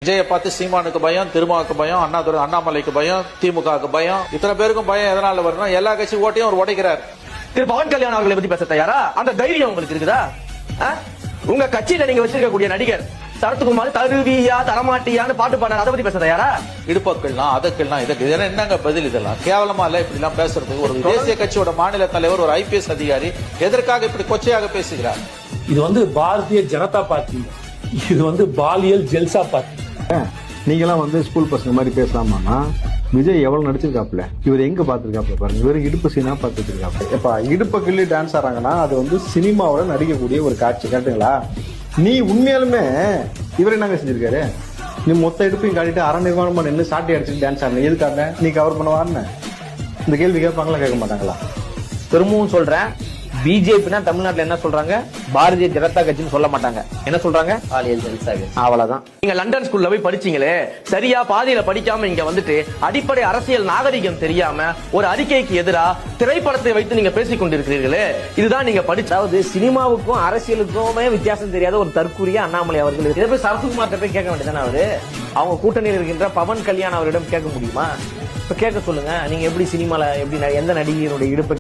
விஜயை பார்த்து சீமானுக்கு பயம், திருமாவுக்கு பயம், அண்ணாமலைக்கு பயம், திமுகவுக்கு பயம், இத்தனை பேருக்கும் பயம் எதனால வரும்னா எல்லா கட்சி ஓட்டையும் அவர் உடைக்கிறார். திரு பவன் கல்யாண் அவர்களை பத்தி பேச தயாரா? அந்த தைரியம் உங்களுக்கு இருக்குதா? உங்க கட்சியில நீங்க வச்சிருக்கக்கூடிய நடிகர் சரத்குமார் தருவியா தரமாட்டியான்னு பாட்டு பாடுறாரு, அதை பத்தி பேச தயாரா? இடுப்பக்கள்லாம் அதற்கெல்லாம் இதுக்கு என்னங்க பதில்? இதெல்லாம் கேவலமா இல்ல இப்படி எல்லாம் பேசுறதுக்கு? ஒரு தேசிய கட்சியோட மாநில தலைவர், ஒரு IPS அதிகாரி எதற்காக இப்படி கொச்சையாக பேசுகிறார்? இது பாரதிய ஜனதா பார்ட்டி, இது பாலியல் ஜெல்சா பார்ட்டி. நீங்களாம் ஸ்கூல் பசங்க மாதிரி பேசலாமான்னா விஜய் எவ்வளவு நடிச்சிருக்காப்ல, இவர் எங்க பாத்துருக்காப்ல பாருங்க. இவரு இடுப்பு சீனா பாத்துருக்காப்ல. இப்ப இடுப்ப கிள்ளி டான்ஸ் ஆடுறாங்கன்னா அது சினிமாவோட நடிக்கக்கூடிய ஒரு காட்சி, கேட்டுங்களா? நீ உண்மையாலுமே இவரை என்னங்க செஞ்சிருக்காரு? நீ மொத்த இடுப்பையும் காட்டிட்டு அரை நிர்வாணமா நின்று சாட்டி அடிச்சுட்டு டான்ஸ் ஆடுன எதுக்காக? நீ கவர் பண்ணுவாருன்னு இந்த கேள்வி கேட்பாங்களா, கேட்க மாட்டாங்களா? திரும்பவும் சொல்றேன், பிஜேபி தமிழ்நாட்டுல என்ன சொல்றாங்க? பாரதிய ஜனதா கட்சின்னு சொல்ல மாட்டாங்க. என்ன சொல்றாங்க? அவ்வளவுதான். நீங்க லண்டன் ஸ்கூல்ல போய் படிச்சீங்களே, சரியா பாதியில படிக்காம இங்க வந்துட்டு அடிப்படை அரசியல் நாகரிகம் தெரியாம ஒரு அறிக்கைக்கு எதிரா திரைப்படத்தை வைத்து நீங்க பேசிக் கொண்டிருக்கிறீர்களே, இதுதான் நீங்க படிச்சாவது. சினிமாவுக்கும் அரசியலுக்குமே வித்தியாசம் தெரியாத ஒரு தற்கூறிய அண்ணாமலை அவர்கள் இதை போய் சரத்குமார் போய் கேட்க வேண்டியதானே? அவரு அவங்க கூட்டணியில் இருக்கின்ற பவன் கல்யாண் அவரிடம் கேட்க முடியுமா? இப்ப கேட்க சொல்லுங்க. நீங்க எப்படி சினிமால எப்படி எந்த நடிகையினுடைய இடுப்பு